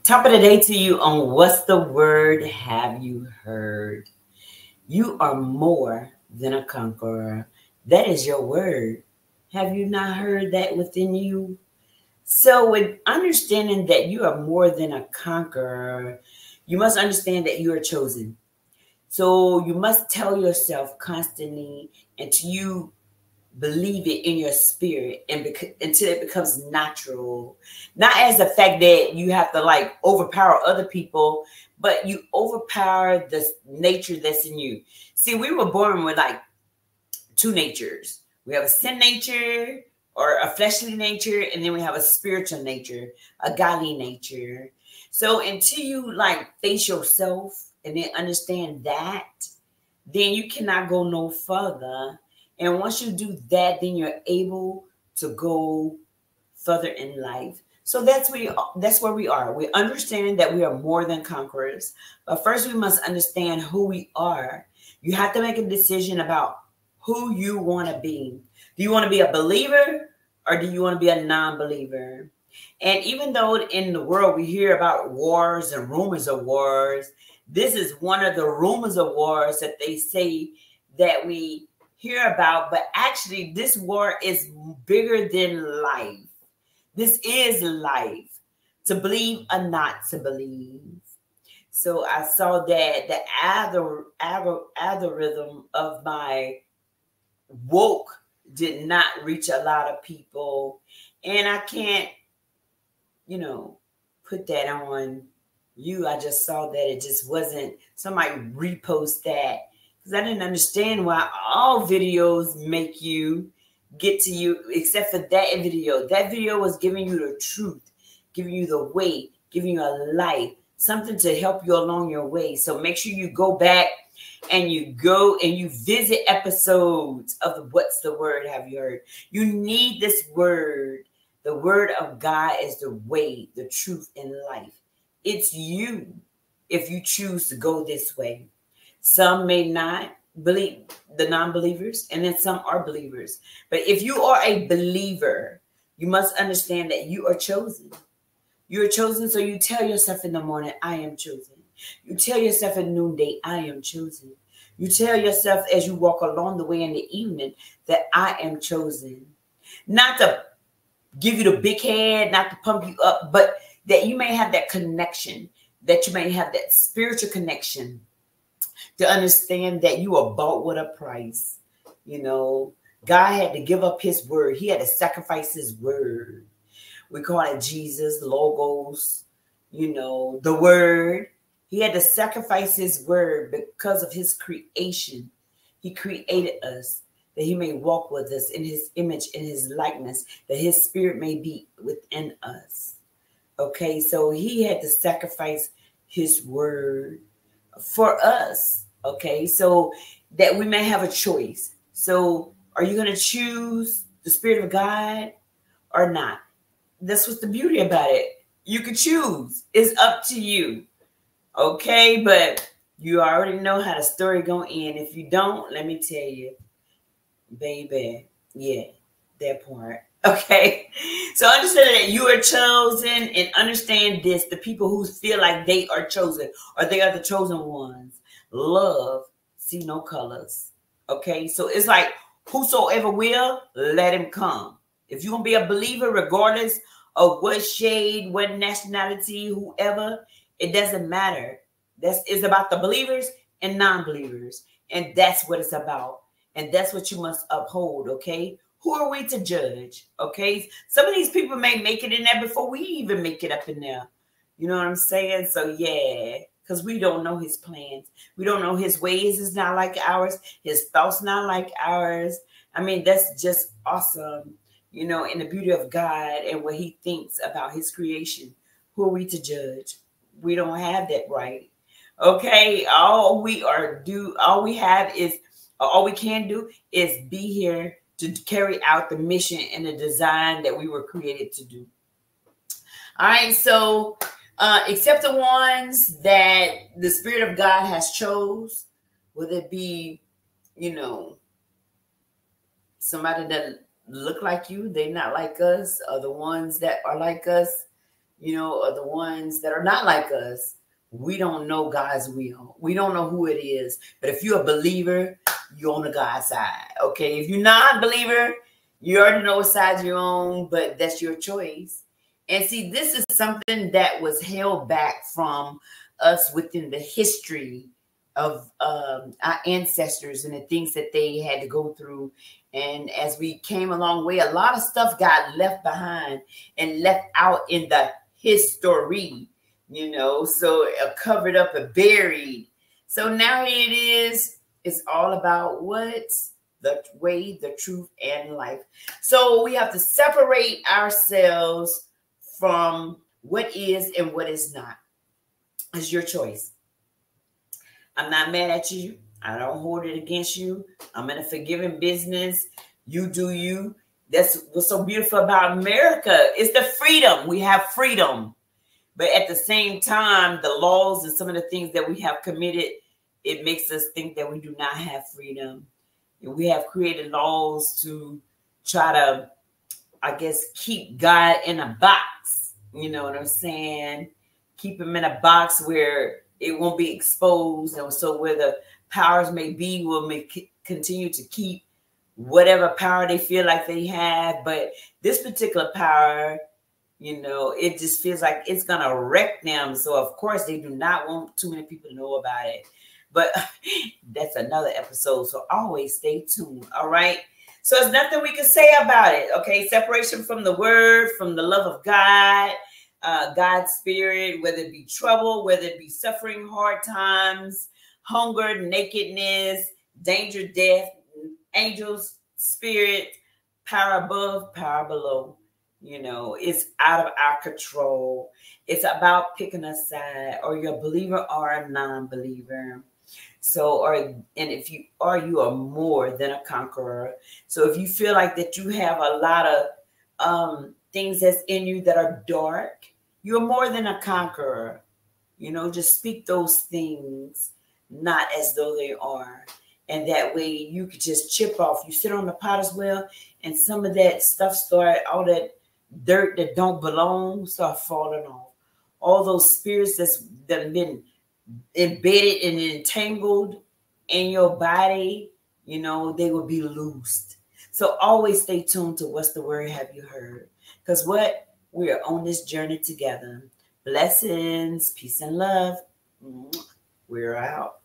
Top of the day to you on What's the Word Have You Heard? You are more than a conqueror. That is your word. Have you not heard that within you? So, with understanding that you are more than a conqueror, you must understand that you are chosen. So, you must tell yourself constantly until you believe it in your spirit and until it becomes natural, not as the fact that you have to like overpower other people, but you overpower the nature that's in you. See, we were born with like two natures. We have a sin nature or a fleshly nature, and then we have a spiritual nature, a godly nature. So until you like face yourself and then understand that, then you cannot go no further. And once you do that, then you're able to go further in life. So that's where we are. We understand that we are more than conquerors. But first we must understand who we are. You have to make a decision about who you want to be. Do you want to be a believer or do you want to be a non-believer? And even though in the world we hear about wars and rumors of wars, this is one of the rumors of wars that they say that we hear about, but actually this war is bigger than life. This is life, to believe or not to believe. So I saw that the algorithm of my woke did not reach a lot of people, and I can't, put that on you. I just saw that it just wasn't, somebody repost that. I didn't understand why all videos make you get to you, except for that video. That video was giving you the truth, giving you the way, giving you a light, something to help you along your way. So make sure you go back and you go and you visit episodes of the What's the Word Have You Heard? You need this word. The word of God is the way, the truth, and life. It's you if you choose to go this way. Some may not believe, the non-believers, and then some are believers. But if you are a believer, you must understand that you are chosen. You are chosen, so you tell yourself in the morning, I am chosen. You tell yourself at noonday, I am chosen. You tell yourself as you walk along the way in the evening that I am chosen. Not to give you the big head, not to pump you up, but that you may have that connection, that you may have that spiritual connection, to understand that you are bought with a price. God had to give up his word. He had to sacrifice his word. We call it Jesus, logos, the word. He had to sacrifice his word because of his creation. He created us that he may walk with us in his image, in his likeness, that his spirit may be within us. Okay, so he had to sacrifice his word for us. Okay, so that we may have a choice. So are you going to choose the Spirit of God or not? That's what's the beauty about it. You can choose. It's up to you. Okay, but you already know how the story going to end. If you don't, let me tell you, baby, yeah, that part. Okay, so understand that you are chosen, and understand this: the people who feel like they are chosen or they are the chosen ones, love see no colors. Okay, so it's like whosoever will, let him come. If you're gonna be a believer, regardless of what shade, what nationality, whoever, it doesn't matter. It's about the believers and non-believers, and that's what it's about, and that's what you must uphold. Okay, who are we to judge? Okay, some of these people may make it in there before we even make it up in there. You know what I'm saying? So yeah, because we don't know his plans. We don't know his ways is not like ours. His thoughts not like ours. I mean, that's just awesome, in the beauty of God and what he thinks about his creation. Who are we to judge? We don't have that right. Okay, all we can do is be here to carry out the mission and the design that we were created to do. All right, so except the ones that the Spirit of God has chose, whether it be, somebody that look like you, they not like us, or the ones that are like us, you know, or the ones that are not like us, we don't know God's will. We don't know who it is. But if you're a believer, you're on the God side. Okay. If you're not a believer, you already know what side you're on, but that's your choice. And see, this is something that was held back from us within the history of our ancestors and the things that they had to go through. And as we came a long way, a lot of stuff got left behind and left out in the history, you know, so covered up and buried. So now it is, it's all about what's the way, the truth, and life. So we have to separate ourselves from what is and what is not. It's your choice. I'm not mad at you. I don't hold it against you. I'm in a forgiving business. You do you. That's what's so beautiful about America. It's the freedom. We have freedom. But at the same time, the laws and some of the things that we have committed, it makes us think that we do not have freedom. And we have created laws to try to, I guess, keep God in a box. You know what I'm saying? Keep him in a box where it won't be exposed. And so where the powers may be will continue to keep whatever power they feel like they have. But this particular power, you know, it just feels like it's going to wreck them. So, of course, they do not want too many people to know about it. But that's another episode. So always stay tuned. All right. So there's nothing we can say about it. Okay. Separation from the word, from the love of God, God's spirit, whether it be trouble, whether it be suffering, hard times, hunger, nakedness, danger, death, angels, spirit, power above, power below. You know, it's out of our control. It's about picking a side, or you're a believer or a non-believer. So, and if you are, you are more than a conqueror. So if you feel like that you have a lot of things that's in you that are dark, you're more than a conqueror. You know, just speak those things not as though they are. And that way you could just chip off. You sit on the potter's wheel and some of that stuff all that dirt that don't belong start falling off. All those spirits that have been embedded and entangled in your body, you know, they will be loosed. So always stay tuned to What's the Word Have You Heard? Because we are on this journey together. Blessings, peace, and love. We're out.